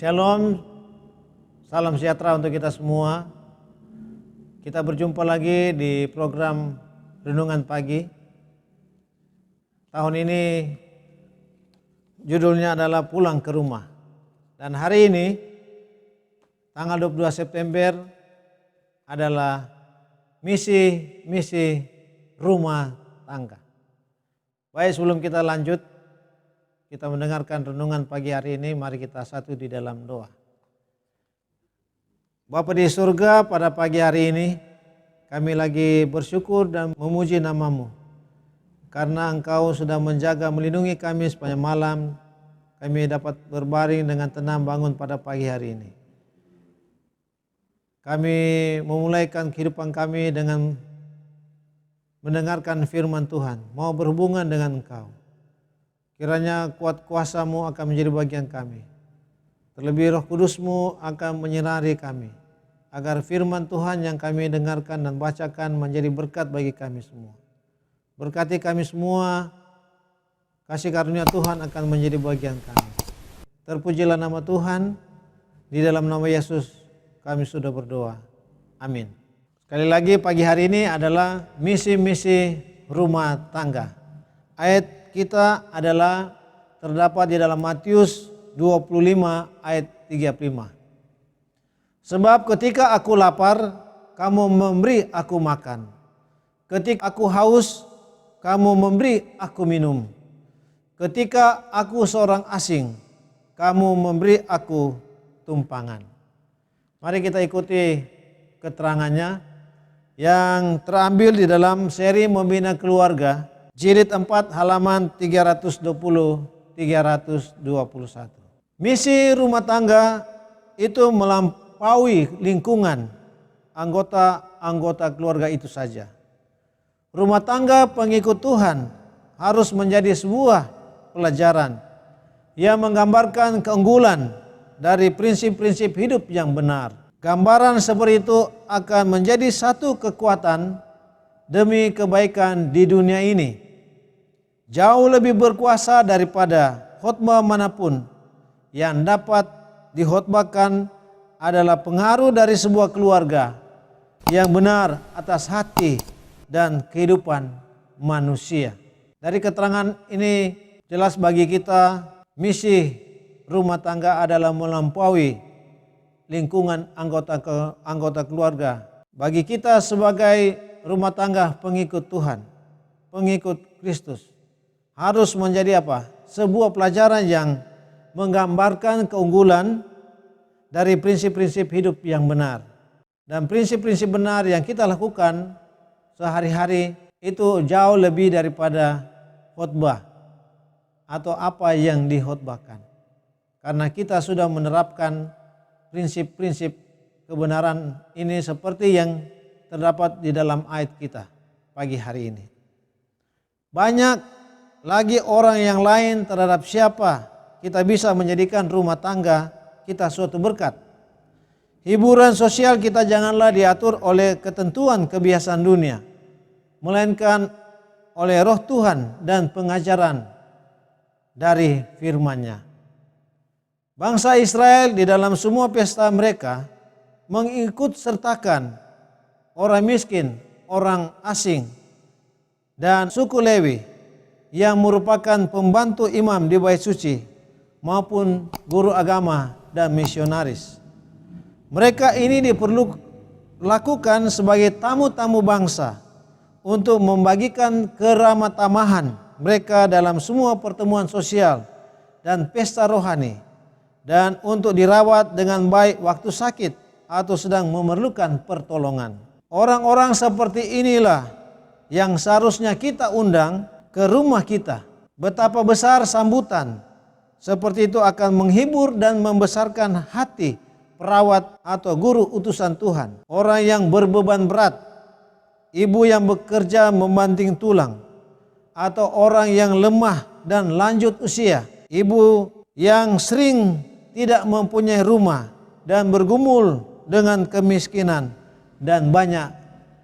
Shalom, salam sejahtera untuk kita semua. Kita berjumpa lagi di program Renungan Pagi. Tahun ini judulnya adalah Pulang ke Rumah. Dan hari ini, tanggal 22 September adalah misi rumah tangga. Baik, sebelum kita lanjut, kita mendengarkan renungan pagi hari ini, mari kita satu di dalam doa. Bapa di surga, pada pagi hari ini kami lagi bersyukur dan memuji nama-Mu. Karena Engkau sudah menjaga melindungi kami sepanjang malam, kami dapat berbaring dengan tenang bangun pada pagi hari ini. Kami memulaikan kehidupan kami dengan mendengarkan firman Tuhan, mau berhubungan dengan Engkau. Kiranya kuat kuasa-Mu akan menjadi bagian kami. Terlebih Roh Kudus-Mu akan menyinari kami, agar firman Tuhan yang kami dengarkan dan bacakan menjadi berkat bagi kami semua. Berkati kami semua, kasih karunia Tuhan akan menjadi bagian kami. Terpujilah nama Tuhan, di dalam nama Yesus kami sudah berdoa. Amin. Sekali lagi pagi hari ini adalah misi rumah tangga. Ayat kita adalah terdapat di dalam Matius 25 ayat 35. Sebab ketika aku lapar, kamu memberi aku makan. Ketika aku haus, kamu memberi aku minum. Ketika aku seorang asing, kamu memberi aku tumpangan. Mari kita ikuti keterangannya yang terambil di dalam seri Membina Keluarga, jilid 4 halaman 320-321. Misi rumah tangga itu melampaui lingkungan anggota keluarga itu saja. Rumah tangga pengikut Tuhan harus menjadi sebuah pelajaran yang menggambarkan keunggulan dari prinsip-prinsip hidup yang benar. Gambaran seperti itu akan menjadi satu kekuatan demi kebaikan di dunia ini. Jauh lebih berkuasa daripada khotbah manapun. Yang dapat dikhotbahkan adalah pengaruh dari sebuah keluarga yang benar atas hati dan kehidupan manusia. Dari keterangan ini jelas bagi kita, misi rumah tangga adalah melampaui lingkungan anggota keluarga. Bagi kita sebagai rumah tangga pengikut Tuhan, pengikut Kristus, harus menjadi apa? Sebuah pelajaran yang menggambarkan keunggulan dari prinsip-prinsip hidup yang benar. Dan prinsip-prinsip benar yang kita lakukan sehari-hari itu jauh lebih daripada khotbah atau apa yang dikhotbahkan. Karena kita sudah menerapkan prinsip-prinsip kebenaran ini seperti yang terdapat di dalam ayat kita pagi hari ini. Banyak lagi orang yang lain terhadap siapa kita bisa menjadikan rumah tangga kita suatu berkat. Hiburan sosial kita janganlah diatur oleh ketentuan kebiasaan dunia, melainkan oleh Roh Tuhan dan pengajaran dari firman-Nya. Bangsa Israel di dalam semua pesta mereka mengikut sertakan orang miskin, orang asing, dan suku Lewi yang merupakan pembantu imam di bait suci maupun guru agama dan misionaris. Mereka ini diperlakukan sebagai tamu-tamu bangsa untuk membagikan keramatamahan mereka dalam semua pertemuan sosial dan pesta rohani, dan untuk dirawat dengan baik waktu sakit atau sedang memerlukan pertolongan. Orang-orang seperti inilah yang seharusnya kita undang ke rumah kita. Betapa besar sambutan seperti itu akan menghibur dan membesarkan hati perawat atau guru utusan Tuhan. Orang yang berbeban berat, ibu yang bekerja membanting tulang, atau orang yang lemah dan lanjut usia, ibu yang sering tidak mempunyai rumah dan bergumul dengan kemiskinan dan banyak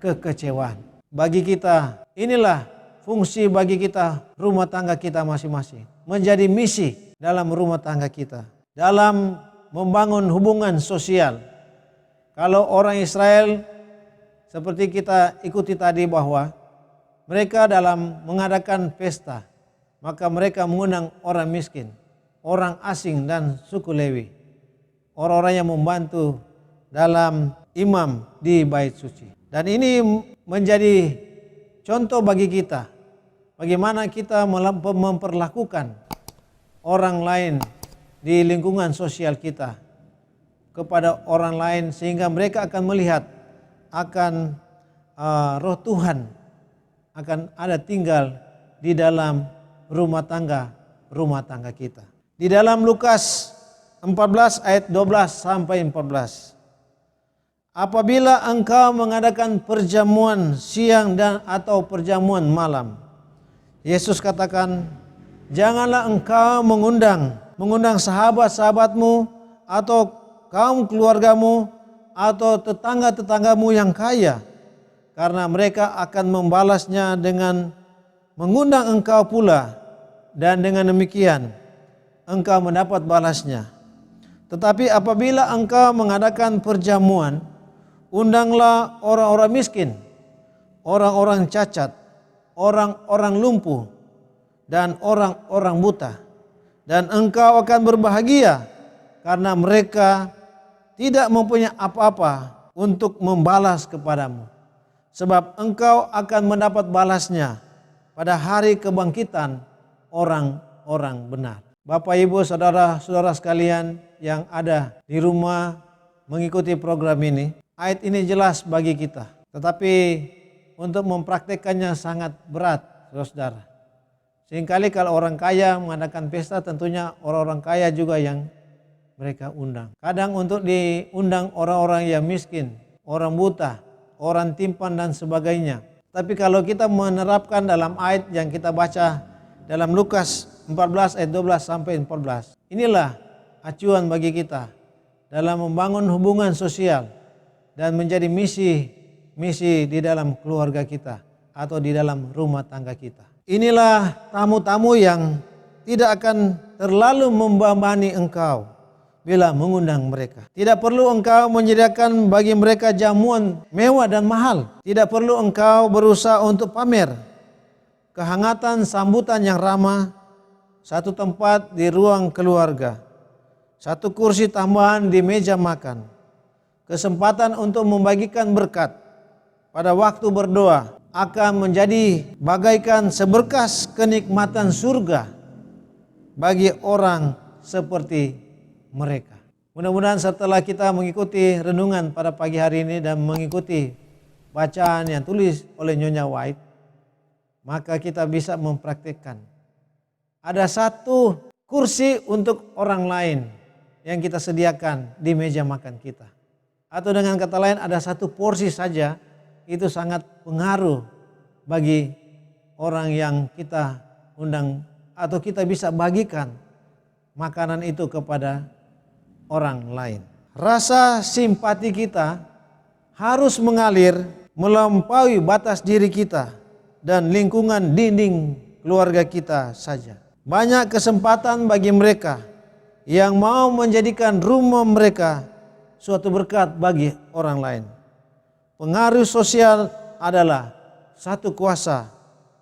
kekecewaan. Bagi kita, inilah fungsi bagi kita rumah tangga kita masing-masing. Menjadi misi dalam rumah tangga kita. Dalam membangun hubungan sosial. Kalau orang Israel seperti kita ikuti tadi bahwa mereka dalam mengadakan pesta, maka mereka mengundang orang miskin, orang asing dan suku Lewi, orang-orang yang membantu dalam imam di bait suci. Dan ini menjadi contoh bagi kita, bagaimana kita memperlakukan orang lain di lingkungan sosial kita kepada orang lain, sehingga mereka akan melihat akan roh Tuhan akan ada tinggal di dalam rumah tangga kita. Di dalam Lukas 14 ayat 12 sampai 14. Apabila engkau mengadakan perjamuan siang dan atau perjamuan malam, Yesus katakan, janganlah engkau mengundang sahabat-sahabatmu atau kaum keluargamu atau tetangga-tetanggamu yang kaya, karena mereka akan membalasnya dengan mengundang engkau pula, dan dengan demikian engkau mendapat balasnya. Tetapi apabila engkau mengadakan perjamuan, undanglah orang-orang miskin, orang-orang cacat, orang-orang lumpuh, dan orang-orang buta, dan engkau akan berbahagia karena mereka tidak mempunyai apa-apa untuk membalas kepadamu, sebab engkau akan mendapat balasnya pada hari kebangkitan orang-orang benar. Bapak, Ibu, saudara-saudara sekalian yang ada di rumah mengikuti program ini, ayat ini jelas bagi kita, tetapi untuk mempraktikkannya sangat berat, saudara. Seringkali kalau orang kaya mengadakan pesta, tentunya orang-orang kaya juga yang mereka undang. Kadang untuk diundang orang-orang yang miskin, orang buta, orang timpan dan sebagainya. Tapi kalau kita menerapkan dalam ayat yang kita baca dalam Lukas 14 ayat 12 sampai 14. Inilah acuan bagi kita dalam membangun hubungan sosial dan menjadi misi di dalam keluarga kita atau di dalam rumah tangga kita. Inilah tamu-tamu yang tidak akan terlalu membebani engkau bila mengundang mereka. Tidak perlu engkau menyediakan bagi mereka jamuan mewah dan mahal. Tidak perlu engkau berusaha untuk pamer. Kehangatan sambutan yang ramah, satu tempat di ruang keluarga, satu kursi tambahan di meja makan, kesempatan untuk membagikan berkat pada waktu berdoa akan menjadi bagaikan seberkas kenikmatan surga bagi orang seperti mereka. Mudah-mudahan setelah kita mengikuti renungan pada pagi hari ini dan mengikuti bacaan yang tulis oleh Nyonya White, maka kita bisa mempraktikkan. Ada satu kursi untuk orang lain yang kita sediakan di meja makan kita. Atau dengan kata lain, ada satu porsi saja, itu sangat pengaruh bagi orang yang kita undang, atau kita bisa bagikan makanan itu kepada orang lain. Rasa simpati kita harus mengalir melampaui batas diri kita dan lingkungan dinding keluarga kita saja. Banyak kesempatan bagi mereka yang mau menjadikan rumah mereka suatu berkat bagi orang lain. Pengaruh sosial adalah satu kuasa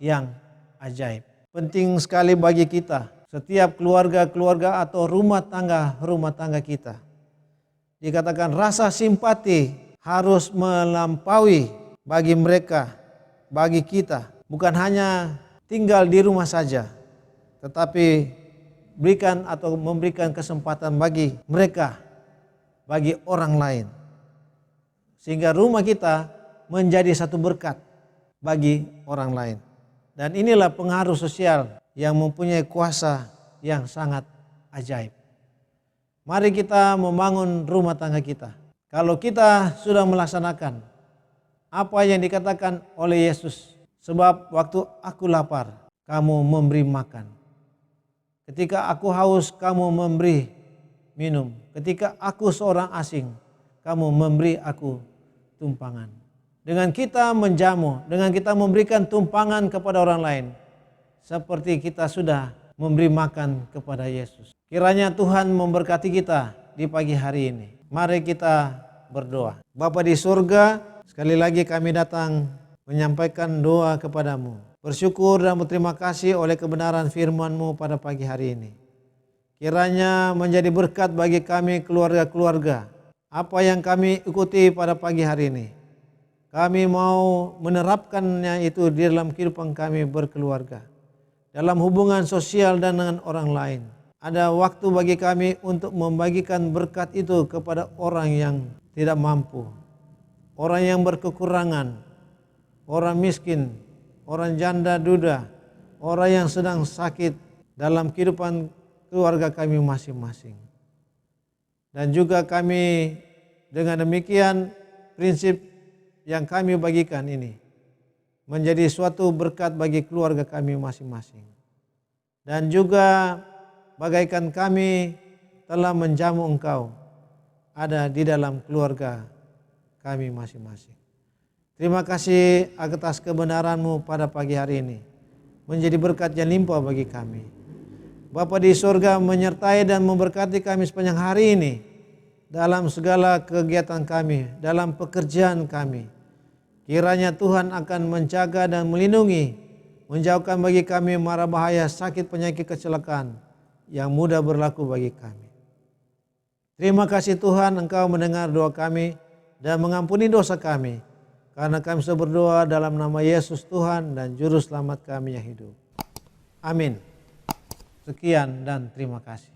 yang ajaib. Penting sekali bagi kita, setiap keluarga-keluarga atau rumah tangga kita. Dikatakan rasa simpati harus melampaui bagi mereka, bagi kita. Bukan hanya tinggal di rumah saja, tetapi berikan atau memberikan kesempatan bagi mereka, bagi orang lain. Sehingga rumah kita menjadi satu berkat bagi orang lain. Dan inilah pengaruh sosial yang mempunyai kuasa yang sangat ajaib. Mari kita membangun rumah tangga kita. Kalau kita sudah melaksanakan apa yang dikatakan oleh Yesus, sebab waktu aku lapar, kamu memberi makan. Ketika aku haus, kamu memberi minum. Ketika aku seorang asing, kamu memberi aku tumpangan. Dengan kita menjamu, dengan kita memberikan tumpangan kepada orang lain, seperti kita sudah memberi makan kepada Yesus. Kiranya Tuhan memberkati kita di pagi hari ini. Mari kita berdoa. Bapa di surga, sekali lagi kami datang menyampaikan doa kepadamu. Bersyukur dan berterima kasih oleh kebenaran firman-Mu pada pagi hari ini. Kiranya menjadi berkat bagi kami keluarga-keluarga. Apa yang kami ikuti pada pagi hari ini, kami mau menerapkannya itu di dalam kehidupan kami berkeluarga, dalam hubungan sosial dan dengan orang lain. Ada waktu bagi kami untuk membagikan berkat itu kepada orang yang tidak mampu, orang yang berkekurangan, orang miskin, orang janda duda, orang yang sedang sakit dalam kehidupan keluarga kami masing-masing. Dan juga kami dengan demikian prinsip yang kami bagikan ini menjadi suatu berkat bagi keluarga kami masing-masing. Dan juga bagaikan kami telah menjamu Engkau ada di dalam keluarga kami masing-masing. Terima kasih atas kebenaran-Mu pada pagi hari ini. Menjadi berkat yang limpah bagi kami. Bapa di surga menyertai dan memberkati kami sepanjang hari ini. Dalam segala kegiatan kami, dalam pekerjaan kami. Kiranya Tuhan akan menjaga dan melindungi, menjauhkan bagi kami mara bahaya, sakit, penyakit, kecelakaan yang mudah berlaku bagi kami. Terima kasih Tuhan, Engkau mendengar doa kami dan mengampuni dosa kami. Karena kami sudah berdoa dalam nama Yesus Tuhan dan Juru Selamat kami yang hidup. Amin. Sekian dan terima kasih.